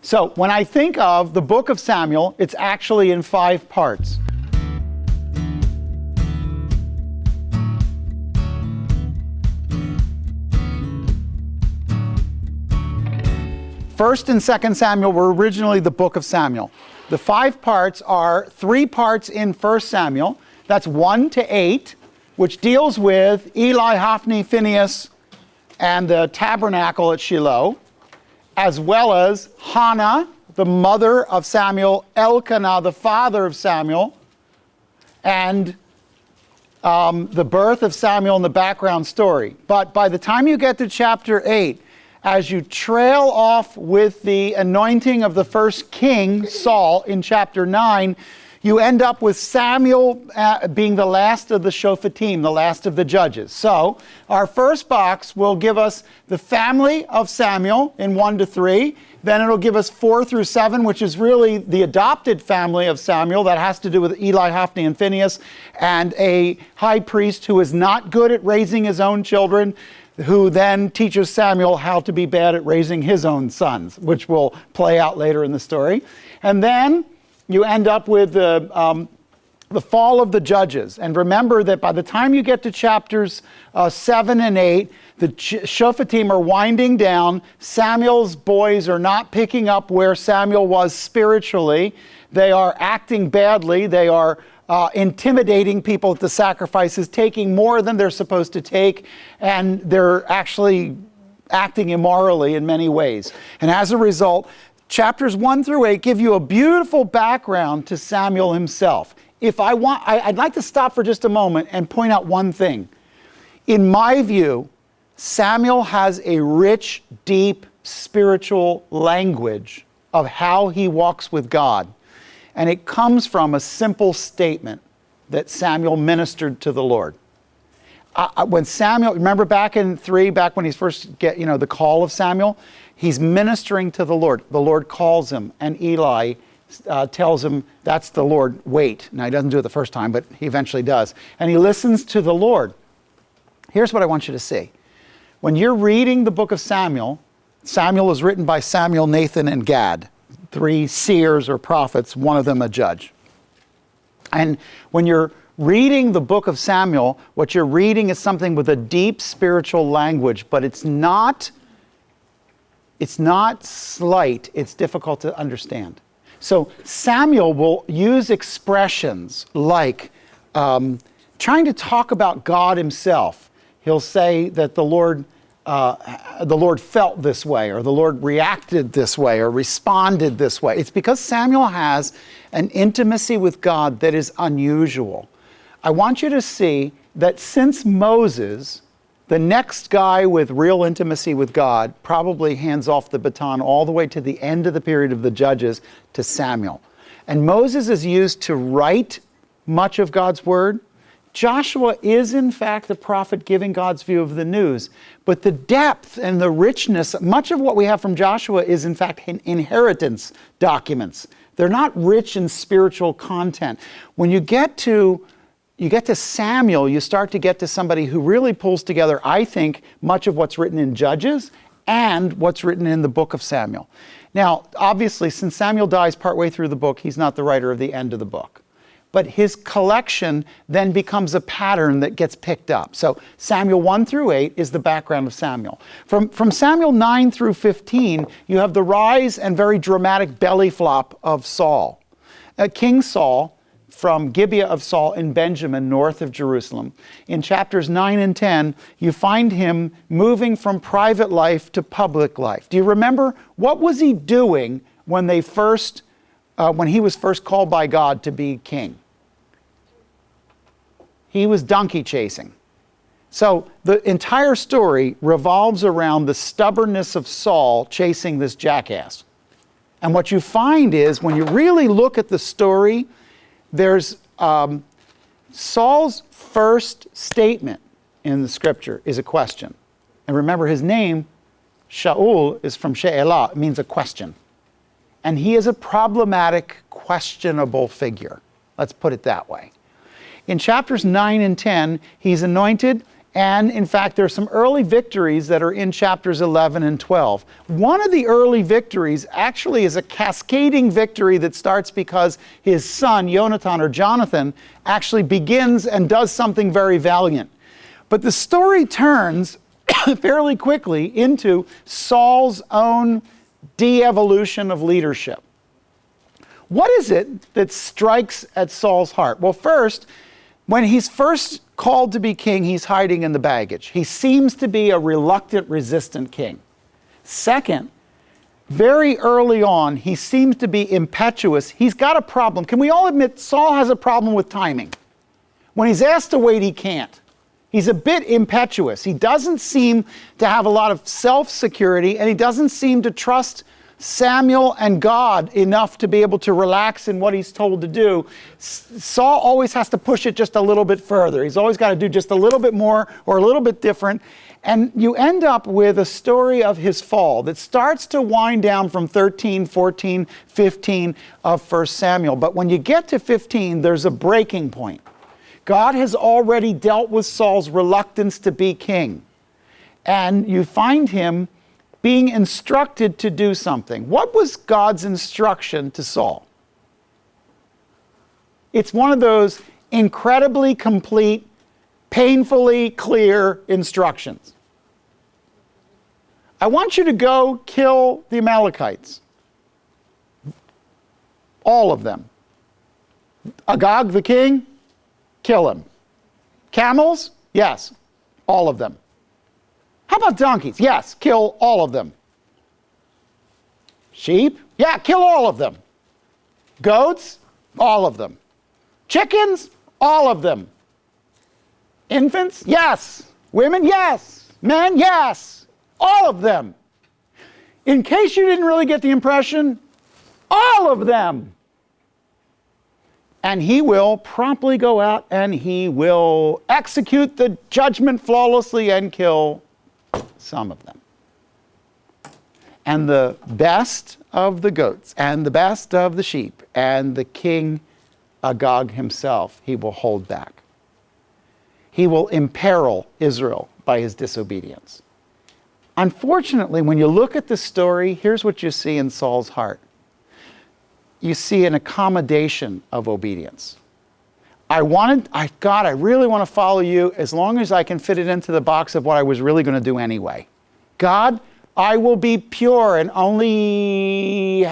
So when I think of the book of Samuel, it's actually in 5 parts. First and Second Samuel were originally the book of Samuel. The 5 parts are 3 parts in 1 Samuel. That's 1 to 8, which deals with Eli, Hophni, Phinehas, and the tabernacle at Shiloh, as well as Hannah, the mother of Samuel, Elkanah, the father of Samuel, and the birth of Samuel and the background story. But by the time you get to chapter 8, as you trail off with the anointing of the first king, Saul, in chapter 9, you end up with Samuel being the last of the Shophatim, the last of the judges. So our first box will give us the family of Samuel in 1 to 3. Then it'll give us 4 through 7, which is really the adopted family of Samuel. That has to do with Eli, Hophni, and Phinehas, and a high priest who is not good at raising his own children, who then teaches Samuel how to be bad at raising his own sons, which will play out later in the story. And then you end up with the fall of the judges. And remember that by the time you get to chapters 7 and 8, the Shophatim are winding down. Samuel's boys are not picking up where Samuel was spiritually. They are acting badly. They are intimidating people at the sacrifices, taking more than they're supposed to take, and they're actually acting immorally in many ways. And as a result, chapters 1 through 8 give you a beautiful background to Samuel himself. I'd like to stop for just a moment and point out one thing. In my view, Samuel has a rich, deep, spiritual language of how he walks with God. And it comes from a simple statement that Samuel ministered to the Lord. When Samuel, remember back in 3, back when he's first the call of Samuel, he's ministering to the Lord. The Lord calls him, and Eli tells him, that's the Lord, wait. Now, he doesn't do it the first time, but he eventually does. And he listens to the Lord. Here's what I want you to see. When you're reading the book of Samuel, Samuel is written by Samuel, Nathan, and Gad, 3 seers or prophets, one of them a judge. And when you're reading the book of Samuel, what you're reading is something with a deep spiritual language, but it's not slight, it's difficult to understand. So Samuel will use expressions like trying to talk about God himself. He'll say that the Lord felt this way, or the Lord reacted this way, or responded this way. It's because Samuel has an intimacy with God that is unusual. I want you to see that since Moses, the next guy with real intimacy with God probably hands off the baton all the way to the end of the period of the judges to Samuel. And Moses is used to write much of God's word. Joshua is, in fact, the prophet giving God's view of the news. But the depth and the richness, much of what we have from Joshua is, in fact, inheritance documents. They're not rich in spiritual content. When you get to Samuel, you start to get to somebody who really pulls together, I think, much of what's written in Judges and what's written in the book of Samuel. Now, obviously, since Samuel dies partway through the book, he's not the writer of the end of the book. But his collection then becomes a pattern that gets picked up. So Samuel 1 through 8 is the background of Samuel. From Samuel 9 through 15, you have the rise and very dramatic belly flop of Saul. King Saul, from Gibeah of Saul in Benjamin, north of Jerusalem. In chapters 9 and 10, you find him moving from private life to public life. Do you remember, what was he doing when he was first called by God to be king? He was donkey chasing. So the entire story revolves around the stubbornness of Saul chasing this jackass. And what you find is, when you really look at the story, there's Saul's first statement in the scripture is a question. And remember, his name, Shaul, is from She'elah. It means a question. And he is a problematic, questionable figure. Let's put it that way. In chapters 9 and 10, he's anointed, And in fact, there's some early victories that are in chapters 11 and 12. One of the early victories actually is a cascading victory that starts because his son, Jonathan, actually begins and does something very valiant. But the story turns fairly quickly into Saul's own de-evolution of leadership. What is it that strikes at Saul's heart? Well, first, when he's first called to be king, he's hiding in the baggage. He seems to be a reluctant, resistant king. Second, very early on, he seems to be impetuous. He's got a problem. Can we all admit Saul has a problem with timing? When he's asked to wait, he can't. He's a bit impetuous. He doesn't seem to have a lot of self-security, and he doesn't seem to trust Samuel and God enough to be able to relax in what he's told to do. Saul always has to push it just a little bit further. He's always got to do just a little bit more or a little bit different. And you end up with a story of his fall that starts to wind down from 13, 14, 15 of 1 Samuel. But when you get to 15, there's a breaking point. God has already dealt with Saul's reluctance to be king. And you find him being instructed to do something. What was God's instruction to Saul? It's one of those incredibly complete, painfully clear instructions. I want you to go kill the Amalekites. All of them. Agag the king, kill him. Camels? Yes, all of them. How about donkeys? Yes, kill all of them. Sheep? Yeah, kill all of them. Goats? All of them. Chickens? All of them. Infants? Yes. Women? Yes. Men? Yes. All of them. In case you didn't really get the impression, all of them. And he will promptly go out and he will execute the judgment flawlessly and kill some of them. And the best of the goats and the best of the sheep and the king Agag himself, he will hold back. He will imperil Israel by his disobedience. Unfortunately, when you look at the story, here's what you see in Saul's heart. You see an accommodation of obedience. God, I really want to follow you as long as I can fit it into the box of what I was really going to do anyway. God, I will be pure and only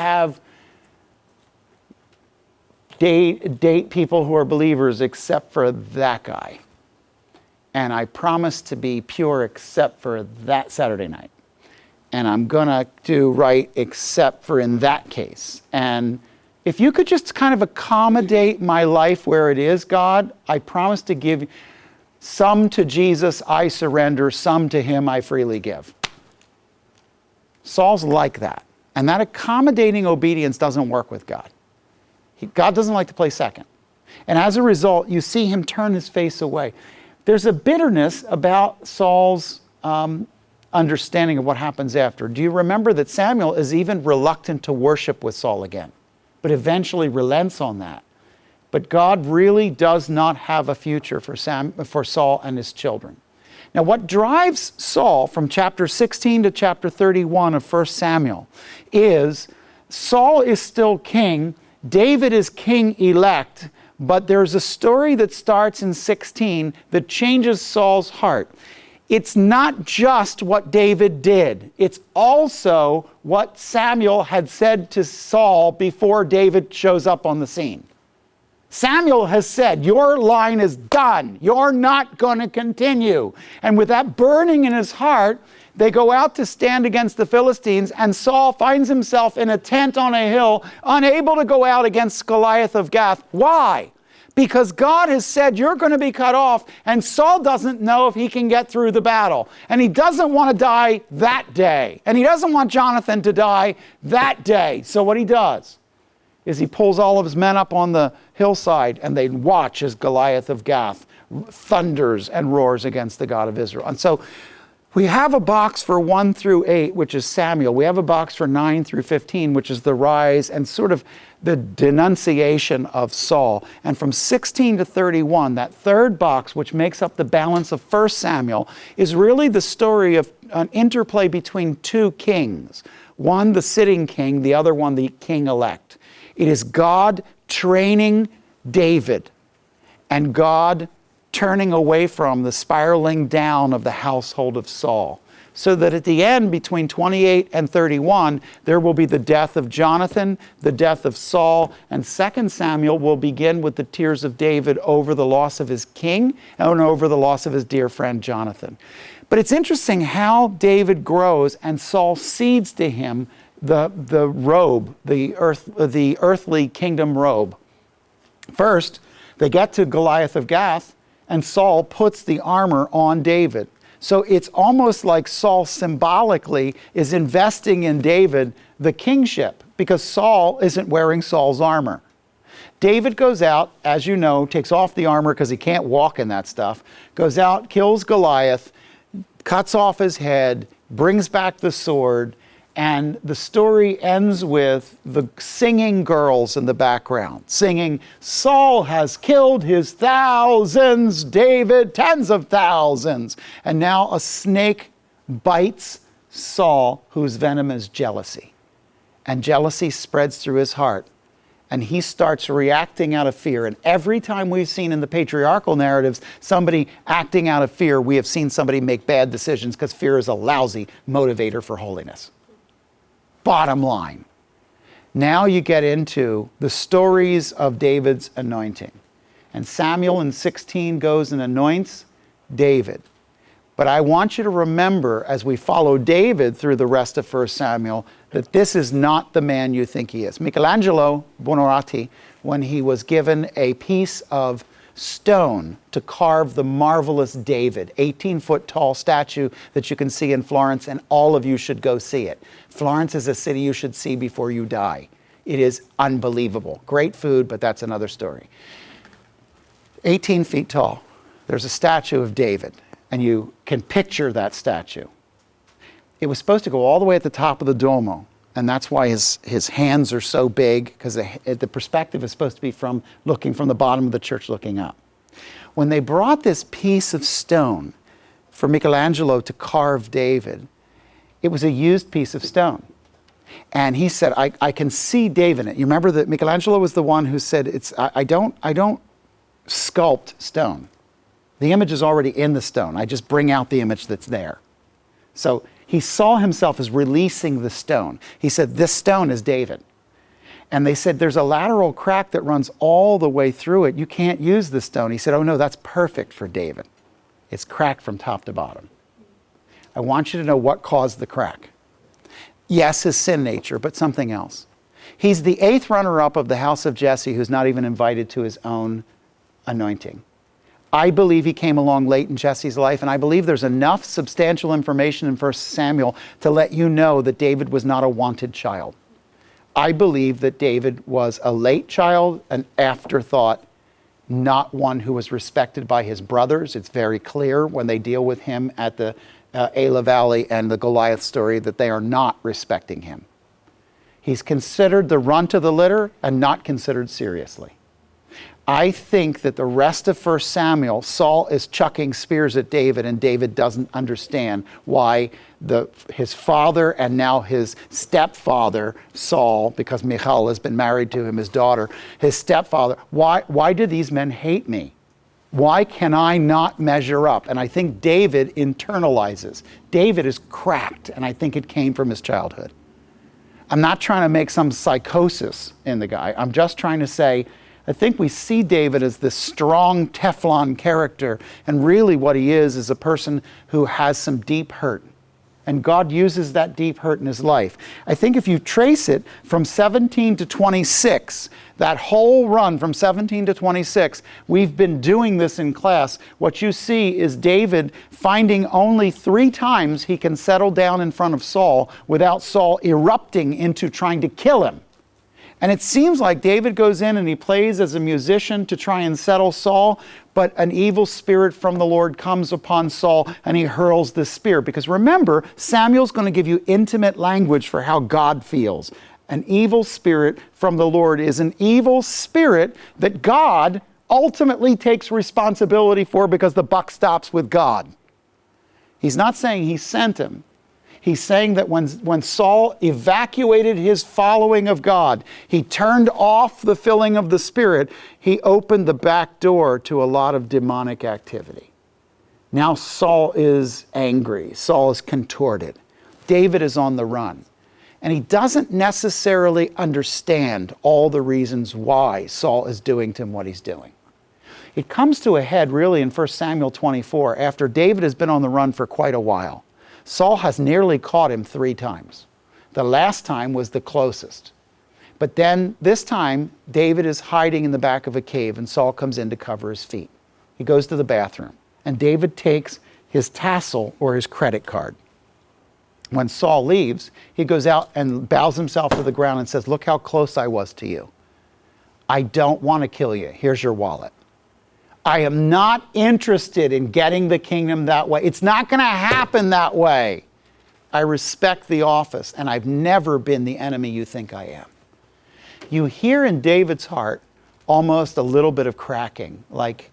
date people who are believers except for that guy. And I promise to be pure except for that Saturday night. And I'm going to do right except for in that case. And if you could just kind of accommodate my life where it is, God, I promise to give some to Jesus, I surrender, some to him I freely give. Saul's like that. And that accommodating obedience doesn't work with God. God doesn't like to play second. And as a result, you see him turn his face away. There's a bitterness about Saul's understanding of what happens after. Do you remember that Samuel is even reluctant to worship with Saul again, but eventually relents on that? But God really does not have a future for Saul and his children. Now, what drives Saul from chapter 16 to chapter 31 of 1 Samuel is Saul is still king, David is king-elect, but there's a story that starts in 16 that changes Saul's heart. It's not just what David did. It's also what Samuel had said to Saul before David shows up on the scene. Samuel has said, your line is done. You're not going to continue. And with that burning in his heart, they go out to stand against the Philistines, and Saul finds himself in a tent on a hill, unable to go out against Goliath of Gath. Why? Because God has said you're going to be cut off, and Saul doesn't know if he can get through the battle. And he doesn't want to die that day. And he doesn't want Jonathan to die that day. So what he does is he pulls all of his men up on the hillside, and they watch as Goliath of Gath thunders and roars against the God of Israel. And so We have a box for 1 through 8, which is Samuel. We have a box for 9 through 15, which is the rise and sort of the denunciation of Saul. And from 16 to 31, that third box, which makes up the balance of 1 Samuel, is really the story of an interplay between two kings. One, the sitting king, the other one, the king-elect. It is God training David and God turning away from the spiraling down of the household of Saul. So that at the end, between 28 and 31, there will be the death of Jonathan, the death of Saul, and 2 Samuel will begin with the tears of David over the loss of his king and over the loss of his dear friend Jonathan. But it's interesting how David grows and Saul cedes to him the robe, the earthly kingdom robe. First, they get to Goliath of Gath, and Saul puts the armor on David. So it's almost like Saul symbolically is investing in David the kingship, because Saul isn't wearing Saul's armor. David goes out, as you know, takes off the armor because he can't walk in that stuff, goes out, kills Goliath, cuts off his head, brings back the sword, and the story ends with the singing girls in the background, singing, "Saul has killed his thousands, David tens of thousands." And now a snake bites Saul, whose venom is jealousy. And jealousy spreads through his heart. And he starts reacting out of fear. And every time we've seen in the patriarchal narratives somebody acting out of fear, we have seen somebody make bad decisions, because fear is a lousy motivator for holiness. Bottom line. Now you get into the stories of David's anointing. And Samuel in 16 goes and anoints David. But I want you to remember, as we follow David through the rest of 1 Samuel, that this is not the man you think he is. Michelangelo Buonarroti, when he was given a piece of stone to carve the marvelous David, 18-foot tall statue that you can see in Florence, and all of you should go see it. Florence is a city you should see before you die. It is unbelievable. Great food, but that's another story. 18 feet tall. There's a statue of David, and you can picture that statue. It was supposed to go all the way at the top of the Duomo, and that's why his hands are so big, because the perspective is supposed to be from looking from the bottom of the church looking up. When they brought this piece of stone for Michelangelo to carve David, it was a used piece of stone. And he said, I can see David in it. You remember that Michelangelo was the one who said, I don't sculpt stone. The image is already in the stone. I just bring out the image that's there. So he saw himself as releasing the stone. He said, this stone is David. And they said, there's a lateral crack that runs all the way through it. You can't use the stone. He said, oh no, that's perfect for David. It's cracked from top to bottom. I want you to know what caused the crack. Yes, his sin nature, but something else. He's the 8th runner-up of the house of Jesse who's not even invited to his own anointing. I believe he came along late in Jesse's life, and I believe there's enough substantial information in 1 Samuel to let you know that David was not a wanted child. I believe that David was a late child, an afterthought, not one who was respected by his brothers. It's very clear when they deal with him at the Elah Valley and the Goliath story that they are not respecting him. He's considered the runt of the litter and not considered seriously. I think that the rest of 1 Samuel, Saul is chucking spears at David, and David doesn't understand why his father and now his stepfather, Saul, because Michal has been married to him, his daughter, his stepfather, why do these men hate me? Why can I not measure up? And I think David internalizes. David is cracked, and I think it came from his childhood. I'm not trying to make some psychosis in the guy. I'm just trying to say, I think we see David as this strong Teflon character, and really what he is a person who has some deep hurt. And God uses that deep hurt in his life. I think if you trace it from 17 to 26, that whole run from 17 to 26, we've been doing this in class. What you see is David finding only 3 times he can settle down in front of Saul without Saul erupting into trying to kill him. And it seems like David goes in and he plays as a musician to try and settle Saul, but an evil spirit from the Lord comes upon Saul and he hurls this spear. Because remember, Samuel's going to give you intimate language for how God feels. An evil spirit from the Lord is an evil spirit that God ultimately takes responsibility for because the buck stops with God. He's not saying he sent him. He's saying that when Saul evacuated his following of God, he turned off the filling of the Spirit, he opened the back door to a lot of demonic activity. Now Saul is angry. Saul is contorted. David is on the run. And he doesn't necessarily understand all the reasons why Saul is doing to him what he's doing. It comes to a head really in 1 Samuel 24 after David has been on the run for quite a while. Saul has nearly caught him 3 times. The last time was the closest. But then this time, David is hiding in the back of a cave and Saul comes in to cover his feet. He goes to the bathroom and David takes his tassel or his credit card. When Saul leaves, he goes out and bows himself to the ground and says, "Look how close I was to you. I don't want to kill you. Here's your wallet. I am not interested in getting the kingdom that way. It's not going to happen that way. I respect the office, and I've never been the enemy you think I am." You hear in David's heart almost a little bit of cracking, like,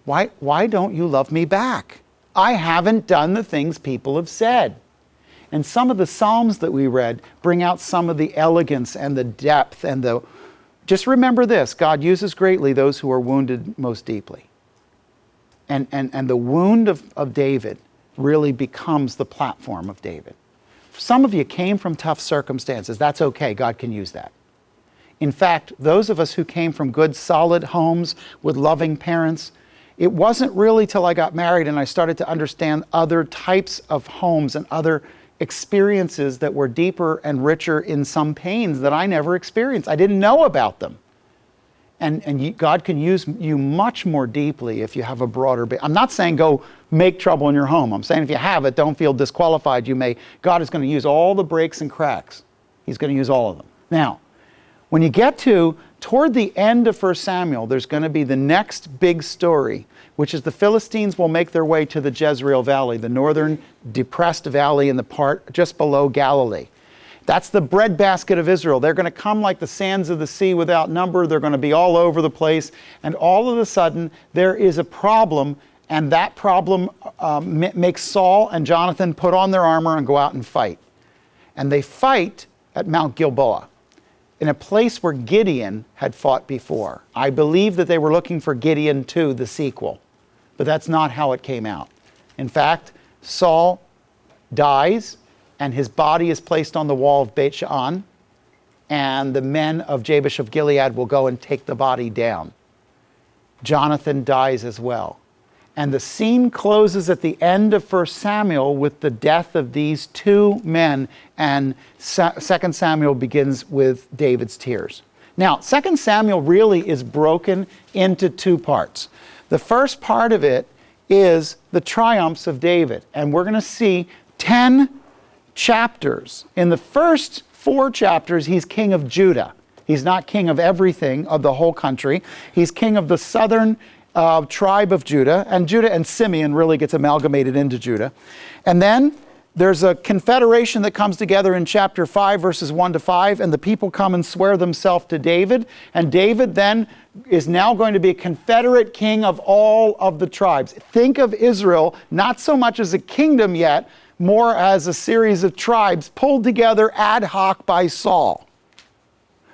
why don't you love me back? I haven't done the things people have said. And some of the Psalms that we read bring out some of the elegance and the depth and the... Just remember this, God uses greatly those who are wounded most deeply. And the wound of David really becomes the platform of David. Some of you came from tough circumstances. That's okay, God can use that. In fact, those of us who came from good, solid homes with loving parents, it wasn't really till I got married and I started to understand other types of homes and other experiences that were deeper and richer in some pains that I never experienced. I didn't know about them. And God can use you much more deeply if you have a broader base. I'm not saying go make trouble in your home. I'm saying if you have it, don't feel disqualified. God is going to use all the breaks and cracks. He's going to use all of them. Now, when you get toward the end of 1 Samuel, there's going to be the next big story, which is the Philistines will make their way to the Jezreel Valley, the northern depressed valley in the part just below Galilee. That's the breadbasket of Israel. They're going to come like the sands of the sea without number. They're going to be all over the place. And all of a sudden, there is a problem, and that problem makes Saul and Jonathan put on their armor and go out and fight. And they fight at Mount Gilboa, in a place where Gideon had fought before. I believe that they were looking for Gideon 2, the sequel, but that's not how it came out. In fact, Saul dies, and his body is placed on the wall of Beit Shean, and the men of Jabesh of Gilead will go and take the body down. Jonathan dies as well. And the scene closes at the end of 1 Samuel with the death of these 2 men, and 2 Samuel begins with David's tears. Now, 2 Samuel really is broken into 2 parts. The first part of it is the triumphs of David, and we're going to see 10 chapters. In the first 4 chapters, he's king of Judah. He's not king of everything, of the whole country. He's king of the southern tribe of Judah, and Judah and Simeon really gets amalgamated into Judah. And then there's a confederation that comes together in chapter 5, verses 1 to 5, and the people come and swear themselves to David, and David then is now going to be a confederate king of all of the tribes. Think of Israel not so much as a kingdom yet, more as a series of tribes pulled together ad hoc by Saul.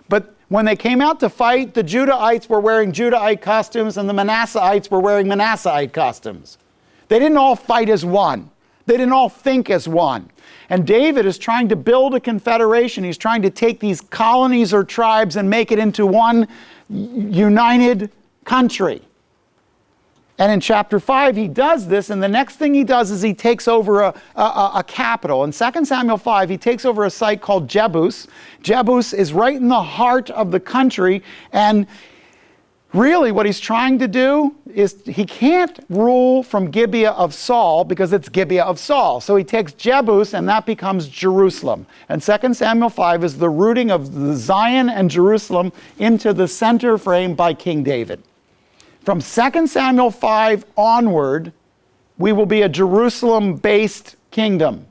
But when they came out to fight, the Judahites were wearing Judahite costumes and the Manasseites were wearing Manassehite costumes. They didn't all fight as one. They didn't all think as one. And David is trying to build a confederation. He's trying to take these colonies or tribes and make it into one united country. And in chapter 5, he does this, and the next thing he does is he takes over a capital. In 2 Samuel 5, he takes over a site called Jebus. Jebus is right in the heart of the country, and Really, what he's trying to do is he can't rule from Gibeah of Saul because it's Gibeah of Saul. So he takes Jebus, and that becomes Jerusalem. And 2 Samuel 5 is the rooting of the Zion and Jerusalem into the center frame by King David. From 2 Samuel 5 onward, we will be a Jerusalem-based kingdom.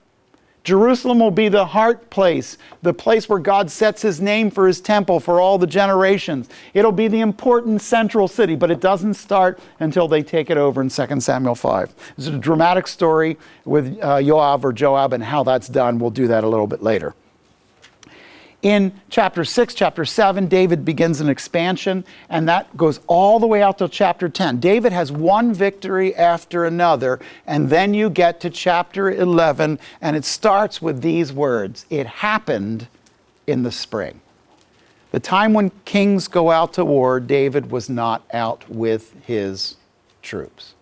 Jerusalem will be the heart place, the place where God sets his name for his temple for all the generations. It'll be the important central city, but it doesn't start until they take it over in 2 Samuel 5. It's a dramatic story with Joab and how that's done. We'll do that a little bit later. In chapter 6, chapter 7, David begins an expansion, and that goes all the way out to chapter 10. David has one victory after another, and then you get to chapter 11, and it starts with these words: "It happened in the spring." The time when kings go out to war, David was not out with his troops.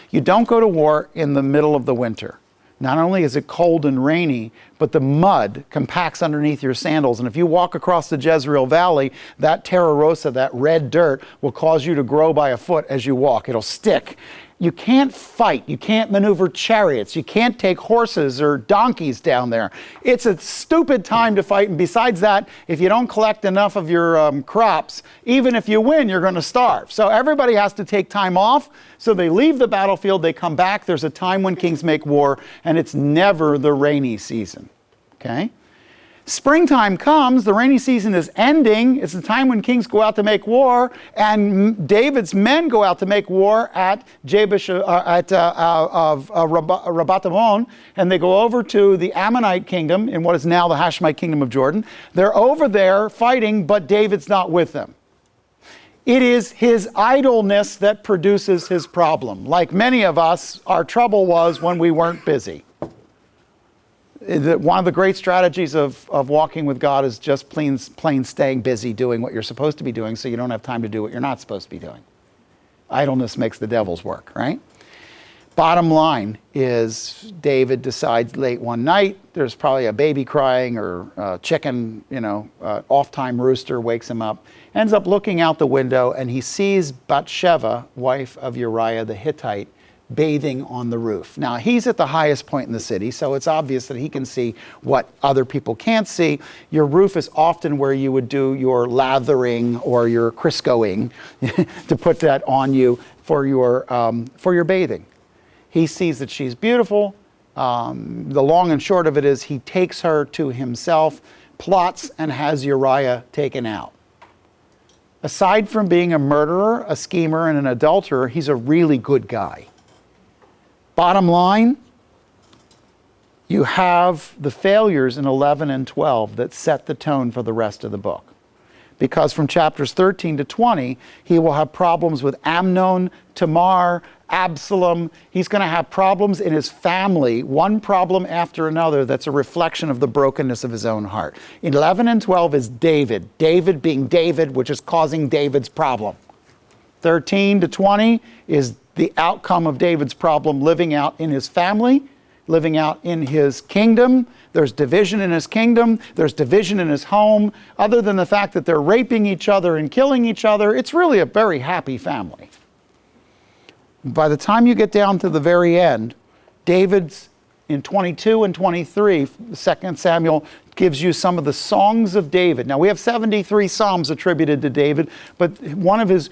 You don't go to war in the middle of the winter. Not only is it cold and rainy, but the mud compacts underneath your sandals. And if you walk across the Jezreel Valley, that terra rosa, that red dirt, will cause you to grow by a foot as you walk. It'll stick. You can't fight. You can't maneuver chariots. You can't take horses or donkeys down there. It's a stupid time to fight. And besides that, if you don't collect enough of your crops, even if you win, you're going to starve. So everybody has to take time off. So they leave the battlefield. They come back. There's a time when kings make war, and it's never the rainy season. Okay? Springtime comes, the rainy season is ending. It's the time when kings go out to make war, and David's men go out to make war at Rabbath-Ammon, and they go over to the Ammonite kingdom in what is now the Hashemite kingdom of Jordan. They're over there fighting, but David's not with them. It is his idleness that produces his problem. Like many of us, our trouble was when we weren't busy. One of the great strategies of walking with God is just plain staying busy doing what you're supposed to be doing so you don't have time to do what you're not supposed to be doing. Idleness makes the devil's work, right? Bottom line is David decides late one night, there's probably a baby crying or a chicken, off-time rooster wakes him up, ends up looking out the window, and he sees Bathsheba, wife of Uriah the Hittite, bathing on the roof. Now, he's at the highest point in the city, so it's obvious that he can see what other people can't see. Your roof is often where you would do your lathering or your Criscoing to put that on you for your bathing. He sees that she's beautiful. The long and short of it is he takes her to himself, plots, and has Uriah taken out. Aside from being a murderer, a schemer, and an adulterer, he's a really good guy. Bottom line, you have the failures in 11 and 12 that set the tone for the rest of the book. Because from chapters 13 to 20, he will have problems with Amnon, Tamar, Absalom. He's going to have problems in his family, one problem after another that's a reflection of the brokenness of his own heart. 11 and 12 is David. David being David, which is causing David's problem. 13 to 20 is the outcome of David's problem living out in his family, living out in his kingdom. There's division in his kingdom. There's division in his home. Other than the fact that they're raping each other and killing each other, it's really a very happy family. By the time you get down to the very end, David's in 22 and 23, 2 Samuel gives you some of the songs of David. Now, we have 73 psalms attributed to David, but one of his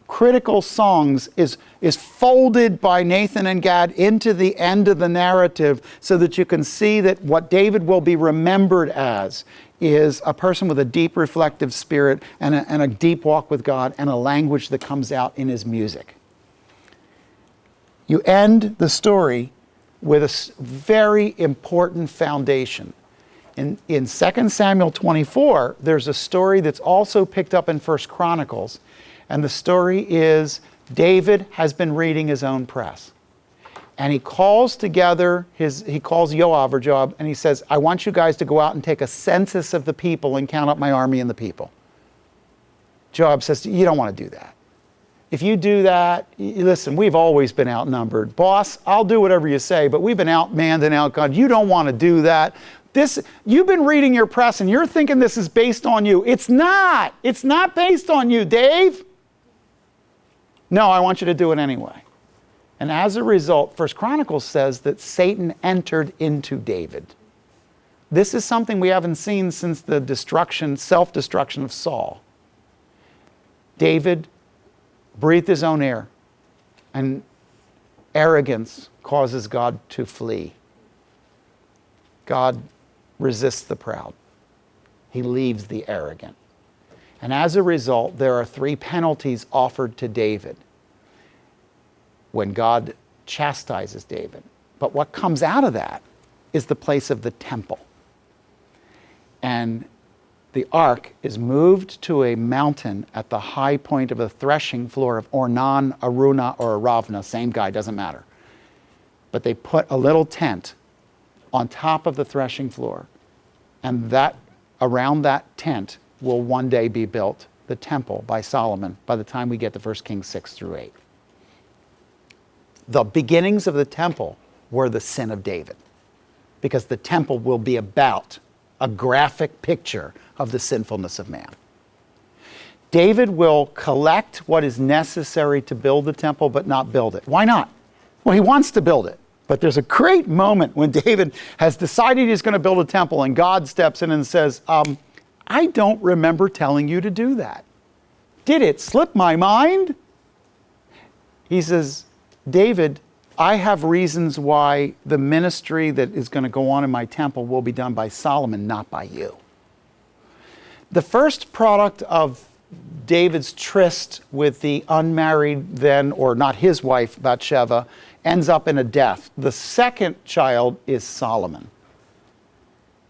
critical songs is folded by Nathan and Gad into the end of the narrative so that you can see that what David will be remembered as is a person with a deep reflective spirit and a deep walk with God and a language that comes out in his music. You end the story with a very important foundation. In 2 Samuel 24, there's a story that's also picked up in 1 Chronicles. And the story is David has been reading his own press. And he calls together, he calls Joab, and he says, I want you guys to go out and take a census of the people and count up my army and the people. Joab says, you don't want to do that. If you do that, listen, we've always been outnumbered. Boss, I'll do whatever you say, but we've been outmanned and outgunned. You don't want to do that. You've been reading your press and you're thinking this is based on you. It's not. It's not based on you, Dave. No, I want you to do it anyway. And as a result, 1 Chronicles says that Satan entered into David. This is something we haven't seen since the self-destruction of Saul. David breathed his own air, and arrogance causes God to flee. God resists the proud. He leaves the arrogant. And as a result, there are 3 penalties offered to David when God chastises David. But what comes out of that is the place of the temple. And the ark is moved to a mountain at the high point of a threshing floor of Ornan, Aruna, or Aravna, same guy, doesn't matter. But they put a little tent on top of the threshing floor, and that around that tent will one day be built the temple by Solomon by the time we get to 1 Kings 6 through 8. The beginnings of the temple were the sin of David, because the temple will be about a graphic picture of the sinfulness of man. David will collect what is necessary to build the temple, but not build it. Why not? Well, he wants to build it. But there's a great moment when David has decided he's going to build a temple, and God steps in and says, I don't remember telling you to do that. Did it slip my mind? He says, David, I have reasons why the ministry that is going to go on in my temple will be done by Solomon, not by you. The first product of David's tryst with the unmarried then, or not his wife, Bathsheba, ends up in a death. The second child is Solomon.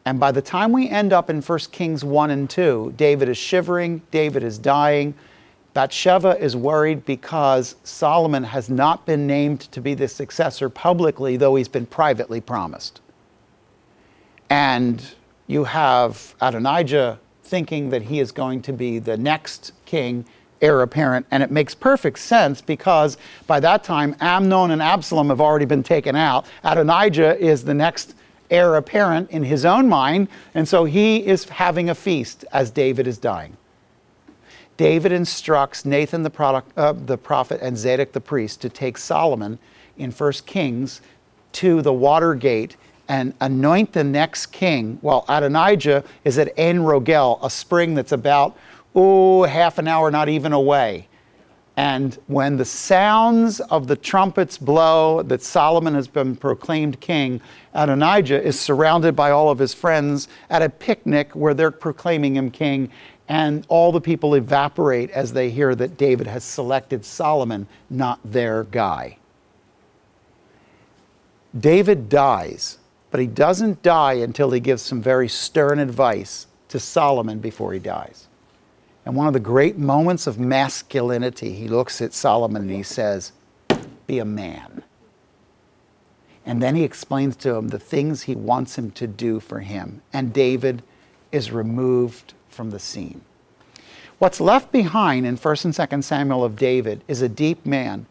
And by the time we end up in 1 Kings 1 and 2, David is shivering, David is dying. Bathsheba is worried because Solomon has not been named to be the successor publicly, though he's been privately promised. And you have Adonijah thinking that he is going to be the next king, heir apparent, and it makes perfect sense because by that time Amnon and Absalom have already been taken out. Adonijah is the next heir apparent in his own mind, and so he is having a feast as David is dying. David instructs Nathan the prophet and Zadok the priest to take Solomon in 1 Kings to the water gate and anoint the next king, while Adonijah is at En Rogel, a spring that's about, half an hour, not even away. And when the sounds of the trumpets blow that Solomon has been proclaimed king, Adonijah is surrounded by all of his friends at a picnic where they're proclaiming him king, and all the people evaporate as they hear that David has selected Solomon, not their guy. David dies, but he doesn't die until he gives some very stern advice to Solomon before he dies. And one of the great moments of masculinity, he looks at Solomon and he says, be a man. And then he explains to him the things he wants him to do for him. And David is removed from the scene. What's left behind in 1 and 2 Samuel of David is a deep man,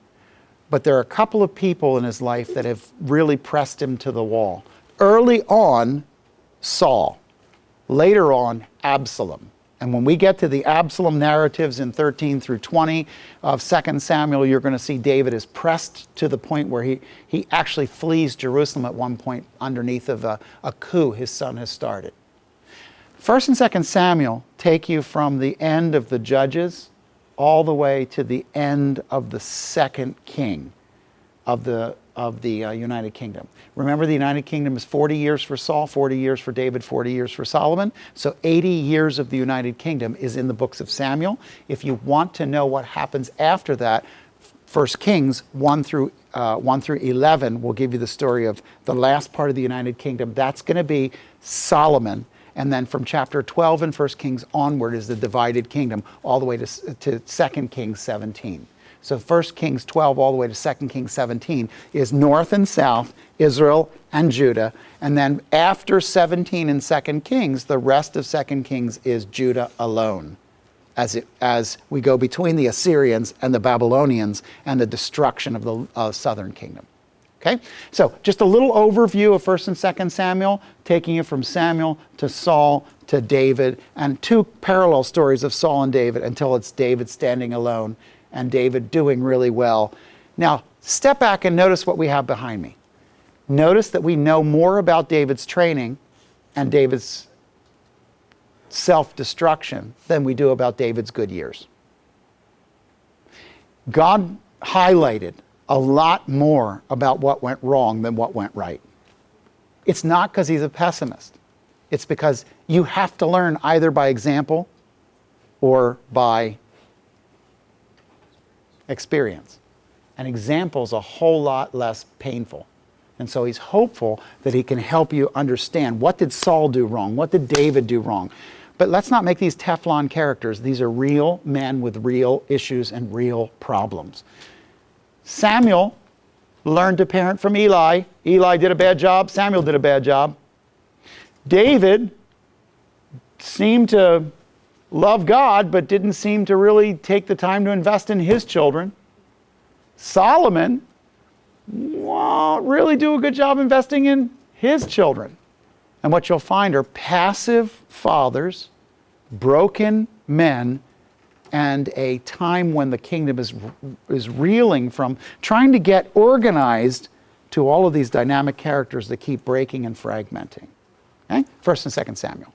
but there are a couple of people in his life that have really pressed him to the wall. Early on, Saul. Later on, Absalom. And when we get to the Absalom narratives in 13 through 20 of 2 Samuel, you're going to see David is pressed to the point where he actually flees Jerusalem at one point underneath of a coup his son has started. 1 and 2 Samuel take you from the end of the Judges all the way to the end of the second king of the United Kingdom. Remember, the United Kingdom is 40 years for Saul, 40 years for David, 40 years for Solomon. So 80 years of the United Kingdom is in the books of Samuel. If you want to know what happens after that, 1 Kings 1 through 11 will give you the story of the last part of the United Kingdom. That's going to be Solomon. And then from chapter 12 in 1 Kings onward is the divided kingdom, all the way to 2 Kings 17. So 1 Kings 12 all the way to 2 Kings 17 is north and south, Israel and Judah. And then after 17 in 2 Kings, the rest of 2 Kings is Judah alone, as we go between the Assyrians and the Babylonians and the destruction of the southern kingdom. Okay, so just a little overview of 1 and 2 Samuel, taking you from Samuel to Saul to David, and two parallel stories of Saul and David until it's David standing alone and David doing really well. Now, step back and notice what we have behind me. Notice that we know more about David's training and David's self-destruction than we do about David's good years. God highlighted a lot more about what went wrong than what went right. It's not because he's a pessimist. It's because you have to learn either by example or by experience. And example's a whole lot less painful. And so he's hopeful that he can help you understand, what did Saul do wrong? What did David do wrong? But let's not make these Teflon characters. These are real men with real issues and real problems. Samuel learned to parent from Eli. Eli did a bad job. Samuel did a bad job. David seemed to love God, but didn't seem to really take the time to invest in his children. Solomon won't really do a good job investing in his children. And what you'll find are passive fathers, broken men, and a time when the kingdom is reeling from trying to get organized to all of these dynamic characters that keep breaking and fragmenting. Okay? 1 and 2 Samuel.